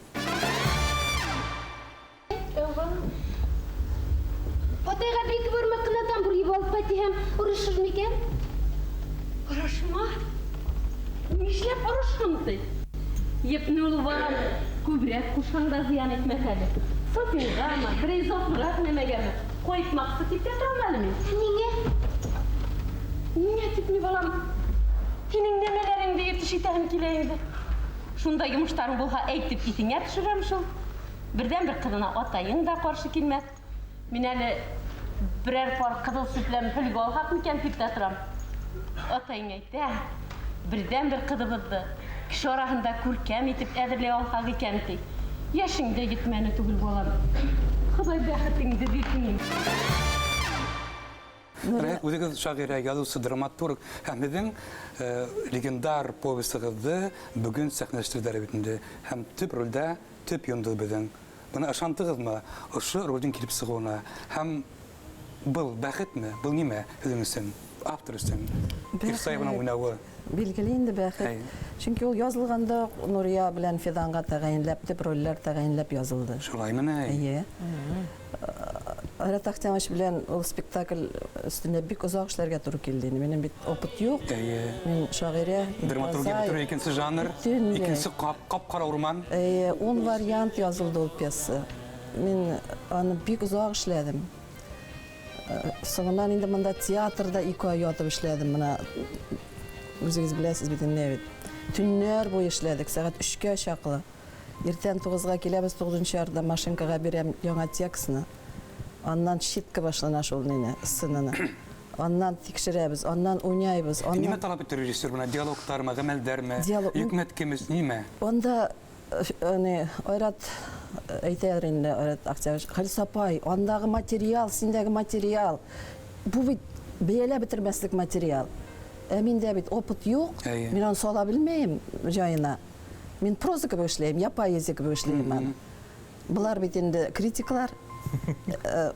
Атайга бик бер макнатан бер ибалып кайтам, урышыр микән? Урышма. Нишләп урышмын ти? Епне ул балам күбрәк кушканда зыян итмәс әле. Сопингамы, брейзофрак нәмәгәме? Коеп максат итә торам әле мин. Нигә? Нигә тип ни балам? Синең нәмәләреңдә итешитәм килә инде. Шунда йомыштарың булһа әйтеп итеңә төшерәм шул. Бердән бер кызына атайың да каршы килмәс. Мин әле берәр пар кызыл сөт белән пөлгә алгак микән дип тә торам. Атайың әйтә. Birden bir kızımızdı. Kişi arasında күркәм итеп әзерләй алсак икән ди. Яшеңдә гитмәне түгел балам. Ходай бәхетеңде бирсен. Үзегез шагыйрә, язучы, драматург һәм безнең легендар повестыгызды бүген сәхнәләштерделәр бит инде. Һәм төп рольдә төп йондыз безнең. Буны ышандыгызмы? Ошо рольдән килеп сыгуына һәм был бәхетме? Был нимә сезнең өчен? Автор өчен. Ирсаевның уйнавы. Билгеле инде бәхет. Чөнки ул язылганда Нурия белән Фиданга тәгаенләп, төп рольләр тәгаенләп язылды. Шулаймыны? Әйе. Айрат Ахтямович белән ул спектакль өстендә бик озак эшләргә туры килде. Минем бит опыт юк. Әйе. Мин шагыйрә, Драматургия бит икенче жанр, икенче кап-кара урман. 10 вариант язылды ул пьеса. Мин аны бик озак эшләдем. Соңыннан инде монда театрда 2 ай ятып эшләдем. Менә үзегез беләсез бит инде. Төннәр буе эшләдек, сәгать 3-кә чаклы. Иртән 9-га киләбез, 9-нчы ярда машинкага бирәм яңа текстны. Аннан читка башлана шул нене, сценаны. Аннан тикшерәбез, аннан уйнайбыз. Нимә талап итә режиссер менә? Диалогтармы, гамәлдәрме? Йөкмәткемез нимә? Анда Айрат әйтәләр инде, Айрат Ахтямович, Халис апай, андагы материал, синдәге материал. Бу бит бәялә бетермәслек материал. Миндә бит опыт юк. Мин аны сала белмәйм җаена. Мин проза кебек эшләйм, я поэзия кебек эшләйм. Булар бит инде критиклар.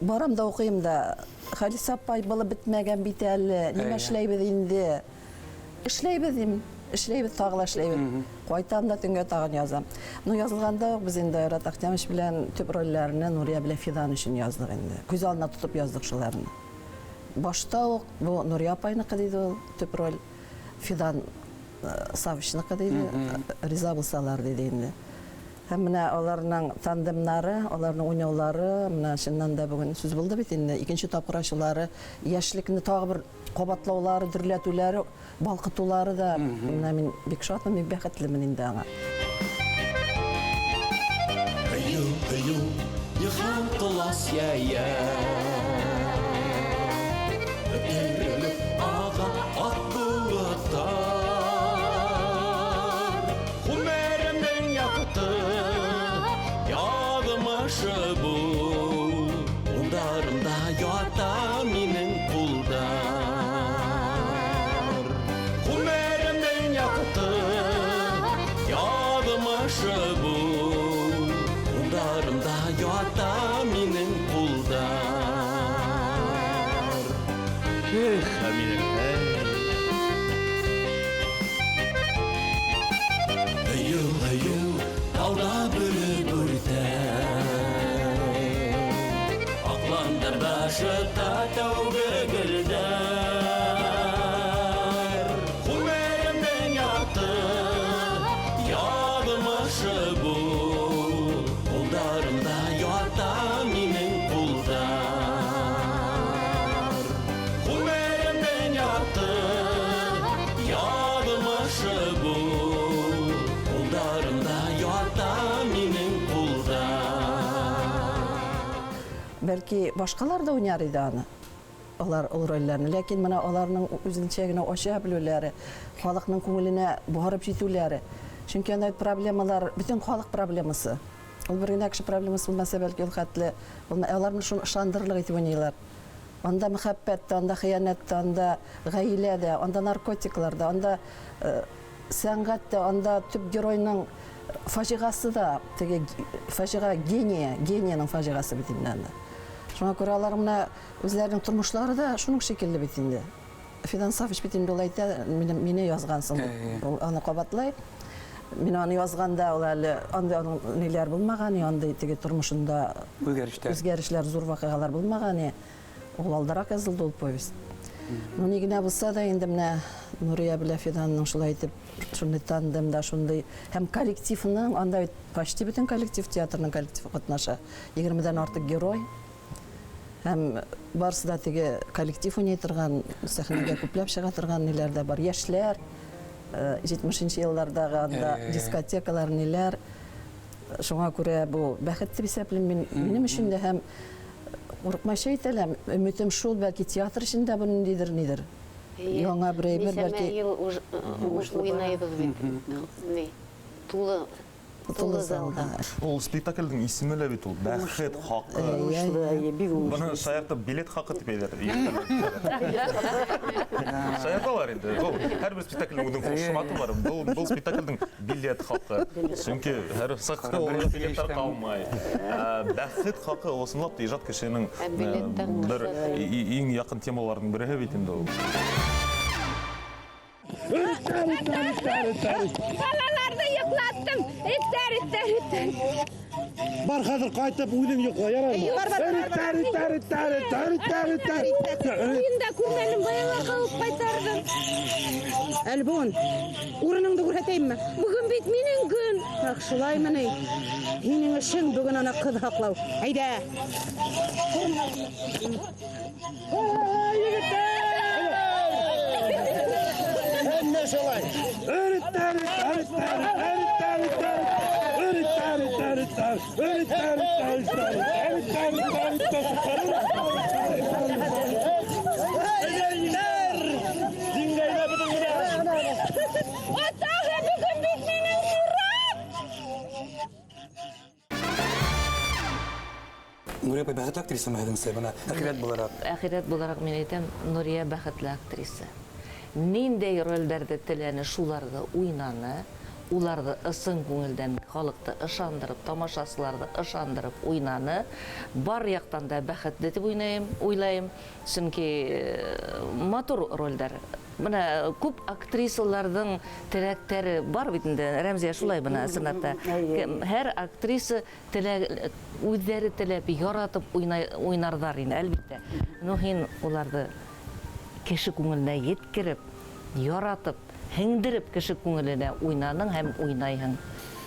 Барам да укыйм да, Халис апай, бала бетмәгән бит әле. Нимә эшләйбез инде? Эшләйбез, тагыла эшләйбез. Кайтам да төнгә тагын язам. Ну язылганда без инде Айрат Ахтямович белән төп рольләрне Нурия белән Фидан өчен яздык инде. Күз алдына тотып яздык шуларны. Башта ук бу Нурия апайныкы диде ул төп роль. Фидан Савичныкы диде. Риза булсалар диде инде. Һәм менә аларның тандемнары, аларның уйнаулары, менә шуннан да бүген сүз булды бит инде. Икенче тапкыр ачулары, яшьлекне тагы бер кабатлаулары, дөрләтүләре, балкытулары да менә мин бик шатмын, бик бәхетлемен инде аңа. Аю, яхан класс яя. Өтерлек ага ат булатар. Хумәрәмен якты, ягымышы бу. Ундарында ята минең кулдар. Хумәрәмен якты, ягымышы бу. Ундарында ята минең кулдар. Эх, минең Аю, тауда бүрі бүртә. Акландар башы татауғы гүлдар. Хумәрәмен яты, ягымышы бу. Қолдарымда ята минең кулдар. Хумәрәмен яты, ягымышы бу. Қолдарымда ята минең кулдар. Бәлки башкалар да уйнар иде аны. Алар ул рольләрне, ләкин менә аларның үзенчә генә ача белүләре, халыкның күңеленә барып җитүләре. Чөнки анда проблемалар, бөтен халык проблемасы. Ул бер генә кеше проблемасы булмаса, бәлки ул хәтле, аларны шуны ышандырырлык итеп уйныйлар. Анда мәхәббәт, анда хыянат, анда гаилә дә, анда наркотиклар да, анда сәнгатте анда төп геройның фажиғасы да теге фажиға генияның фажиғасы бит инде анда. Шуңа күрә алар менә үзләренең тормышлары да шуның шикелле бит инде. Фидан Сафич бит инде ул әйтә, мине язгансың. Ул аны кабатлай. Мин аны язганда ул әле анда ниләр булмаган, анда теге тормышында үзгәрешләр, зур вакыйгалар булмаган. Ул алдарак язылды ул повесть. Ну ни генә булса да инде менә Нурия белән Фиданның шулай итеп шундый тандем да шундый һәм коллективның анда бит почти бөтен коллектив театрның коллективы катнаша. 20-дән артык герой. Һәм барысы да теге коллектив уйный торган, сәхнәгә күпләп чыга торган ниләр дә бар. Яшьләр 70-нче еллардагы анда дискотекалар ниләр. Шуңа күрә бу бәхетле исәплим минем өчен дә һәм Урыкмайча әйтәләм, өметем шул, бәлки театр эчендә бу ниндидер. Яңа бер әйбер, бәлки уйнайбыз бит. Тулы залда. Ул спектакльдең исеме лә бит ул бәхет хакы. Буны шаяртып билет хакы дип әйтәләр. Шаярталар инде. Ул һәрбер спектакльнең үзенең хушматы бар. Бу спектакльдең билет хакы. Чөнки һәр сахта ул билетлар калмай. Бәхет хакы осынлап иҗат кешенең бер иң якын темаларының бере бит инде ул. Балаларды йоклаттым. Бар хәзер кайтып үҙең йоҡла, ярармы? Уйында күрмәнем, баяла ҡалып ҡайтарҙым. Әлбон, урыныңды күрһәтәйемме? Бөгөн бит минең көн. Шулаймы ни? Һинең эшең бөгөн ана ҡыҙ һаҡлау. Әйҙә. Нурия бәхетле актриса мәһәдеңсә, бына әхирәт буларак. Әхирәт буларак мин әйтәм, Нурия бәхетле актриса. Ниндәй рольдәрдә теләне шуларда уйнаны, уларды ысын күңелдән халыкты ышандырып, тамашасыларды ышандырып уйнаны. Бар яктан да бәхетле дип уйлайым. Чөнки матур рольдәр. Менә күп актрисаларның теләктәре бар бит инде. Рәмзия шулай бына сынатта. Һәр актриса үзләре теләп яратып уйнардар инде, әлбәттә. Но һин уларды кеше күңеленә yetkirib, яратып, һеңдереп кеше күңеленә уйнаның һәм уйнайһың.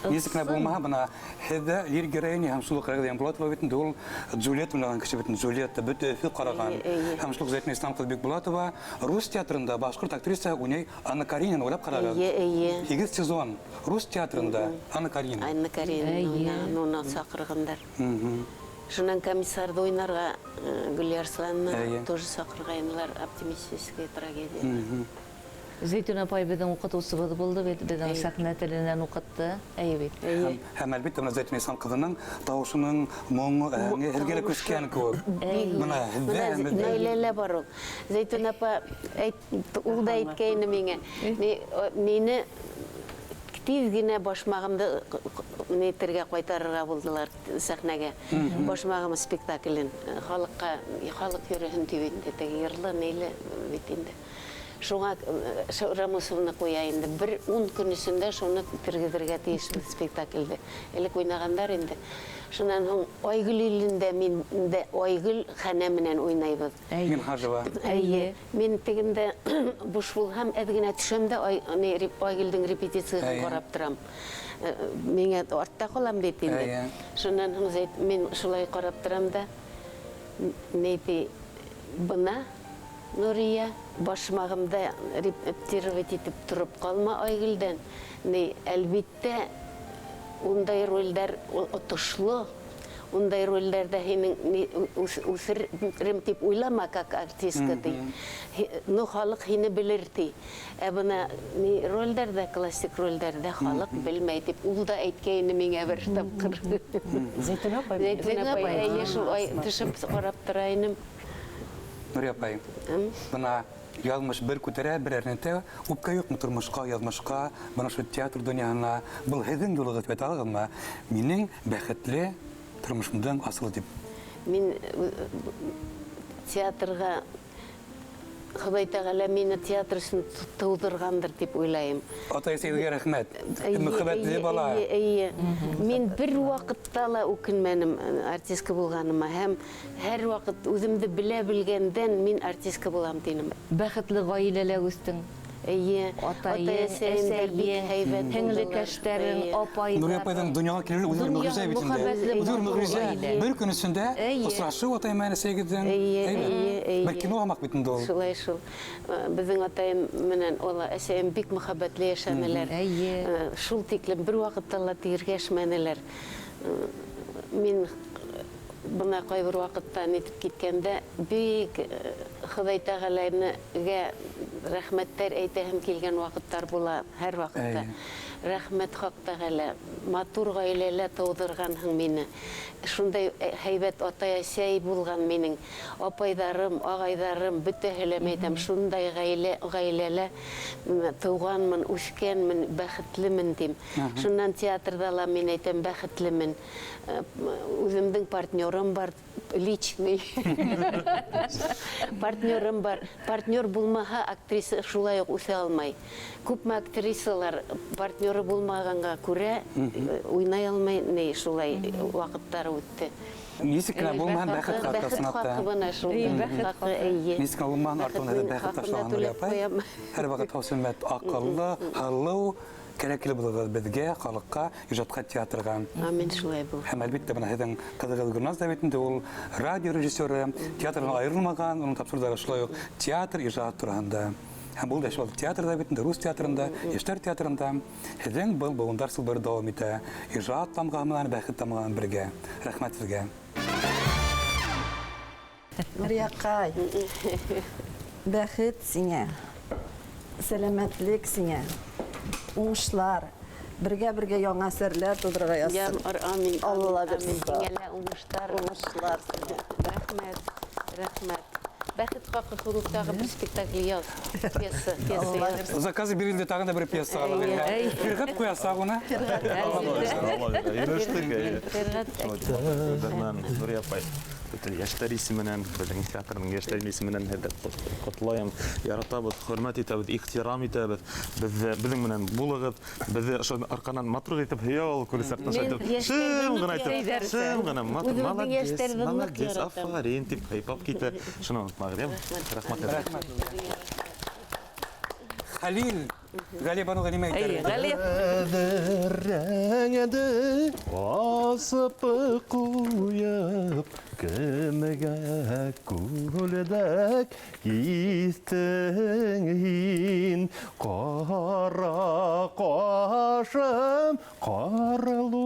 Нисекне булмаһа, бына һеҙҙә лир героиня һәм шул Рәгъҙә Булатова бит инде ул Джульетта менән кеше бит, Джульетта бөтә эфир караган. Һәм шул Зәйтүнә Ислам Булатова рус театрында башҡорт актриса уйнай Анна Каренина уйлап ҡараган. 8 сезон рус театрында Анна Каренина. Анна Каренина, уны саҡырғандар. Шунан комиссарды уйнарға Гүльярсланны тоже саҡырғайнылар, оптимистическая трагедия. Зәйтүнә апай беҙҙең уҡытыусыбыҙ булды бит, беҙҙең сәхнә теленән уҡытты. Әйе бит. Һәм әлбиттә бына Зәйтүнә Ислам ҡыҙының тауышының моңо һеҙгә лә күскән кеүек. Бына һеҙҙә Нәйләлә бар ул. Зәйтүнә апа ул да әйткәйне миңә. Мине тиз генә башмағымды нетергә ҡайтарырға булдылар сәхнәгә. Башмағым спектаклен халыҡ йөрөһөн тип инде, теге йырлы, нейле бит инде. Шуңа Рамусовны ҡуя инде. 10 көн эсендә шуны тергеҙергә тейеш спектаклде. Элек уйнағандар инде. Шунан һуң Айгөл илендә мин дә Айгөл хәнә менән уйнайбыҙ. Мин Хажева. Әйе. Мин тегендә буш булһам, әҙ генә төшәм дә Айгөлдең репетицияһын ҡарап торам. Миңә артта ҡалам бит инде. Шунан һуң мин шулай ҡарап торам да нейти бына Нурия башмағымда репетировать итеп тороп ҡалма Айгөлдән. Әлбиттә ундай ролдәр отошло. Ундай ролдәрдә һинең үҫерем тип уйлама, как артистка ти. Ну, халыҡ һине белер ти. Ә бына ролдәрдә, классик ролдәрдә халыҡ белмәй тип, ул да әйткәйне миңә бер тапҡыр. Зәйтүнә апай. Зәйтүнә апай, шул төшөп ҡарап тора инем. Нурия апай, бына Язмыш бер күтәрә, бер әрнетә, үпкә юкмы тормышка, язмышка, бана шу театр дөньясына, был һеҙҙең юлығыҙ бит алғанма, минең бәхетле тормышымдың асылы дип. Мин театрға Ходай Тәғәлә мине театр өсөн тыуҙырғандыр дип уйлайым. Атай сеҙгә рәхмәт. Мөхәббәтле бала. Мин бер ваҡытта ла үкенмәнем артистка булғаныма һәм һәр ваҡыт үҙемде белә белгәндән мин артистка булам тинем. Бәхетле ғаиләлә үстең. Эйе, Атайың, һеңлекәштәрең, апайҙар. Нурия апайҙың донъяға килеүе үҙе мөғжизә бит инде. Үҙе мөғжизә. Бер көн эсендә осрашыу атай менән әсәйегеҙҙең. Бер кино һамаҡ бит инде ул. Шулай шул. Беҙҙең атайым менән әсәйем бик мөхәббәтле йәшәнеләр. Шул тиклем бер ваҡытта ла тиргәшмәнеләр. Мин бына ҡайбер ваҡытта нитеп киткәндә бик Ходай Тәғәләгә рәхмәттәр әйтәһем килгән ваҡыттар була һәр ваҡытта. Рәхмәт Хак Тәғәлә, матур ғаиләлә тыуҙырғанһың мине. Шундай һәйбәт атай-әсәй булған минең. Апайҙарым, ағайҙарым, бөтәһе лә әйтәм, шундай ғаиләлә тыуғанмын, үҫкәнмен, бәхетлемен тим. Шунан театрда ла мин әйтәм, бәхетлемен. Үҙемдең партнерым бар, личный. Партнерым бар. Партнер булмаһа, актриса шулай уҡ үҫә алмай. Күпме актрисалар партнеры булмағанға күрә уйнай алмай, ни шулай ваҡыттары үтте. Нисек кенә булмаһын бәхет хаҡы сынатта. Нисек кенә булмаһын артында бәхет ташлаған Нурия апай. Һәр ваҡыт һәүсәмәт, аҡыллы, һылыу, кәрәкле булығыҙ беҙгә, халыҡҡа, ижадҡа, театрға. Амин, шулай был. Һәм әлбиттә бына һеҙҙең ҡыҙығыҙ Гөлназ да бит инде ул радио режиссеры, театрдан айырылмаған, уның тапшырҙары шулай уҡ театр ижад тураһында. Һәм был да шулай театрда бит инде, рус театрында, йәштәр театрында. Һеҙҙең был быуындар сылбары дауам итә. Ижад тамғаһы менән, бәхет тамғаһы бергә. Рәхмәт һеҙгә. Нурияҡай, бәхет сиңә, сәләмәтлек сиңә, уңышлар, бергә яңа әсәрләр тудырырға язсын. Амин. Алла бирсен. Һиңә уңыштар. Рәхмәт. Бәхет хаҡы хөрүктәге бер спектакль яз. Пьеса яз. Заказы бирелде, тағы да бер пьеса алып биргән. Фирғат ҡуясаҡ уны. Нурия апай, йәштәр исеменән, беҙҙең театрның йәштәр исеменән һеҙҙе ҡотлайым, яратабыҙ, хөрмәт итәбеҙ, ихтирам итәбеҙ, беҙҙең менән булығыҙ, беҙҙе арҡанан матур итеп һөйәү, күрсәтмәш итеп, шым ғына итеп, шым ғына, молодец, афарин, тип һыйпап китә. Шуны онотмағыҙ, рәхмәт. Хәлил, Ғалибану Ғәлимә әйтер. Рәңәді асып ҡуйып, кемгә күлдәк киҫтең һин, ҡара ҡашым, ҡарылуғасым,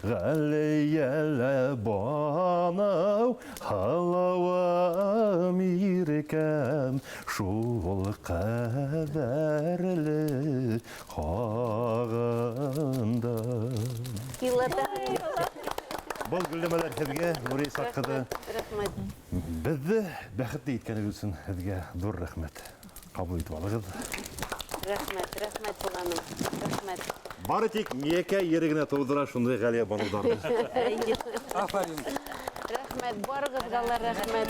Ғәлиәлә баныу, һылыуым иркәм, шул ҡәҙәрле ҡағында. Был гөлләмәләр һеҙгә, Нурия Исаҡ-ҡыҙы. Беҙҙе бәхетле иткәнегеҙ өсөн һеҙгә ҙур рәхмәт. Ҡабул итеп алығыҙ. Рәхмәт булғаным. Рәхмәт. Бары тик миәкәй ере генә тыуҙыра шундай Ғәлиә баныуҙарҙы. Афарин. Рәхмәт, барығыҙға ла рәхмәт.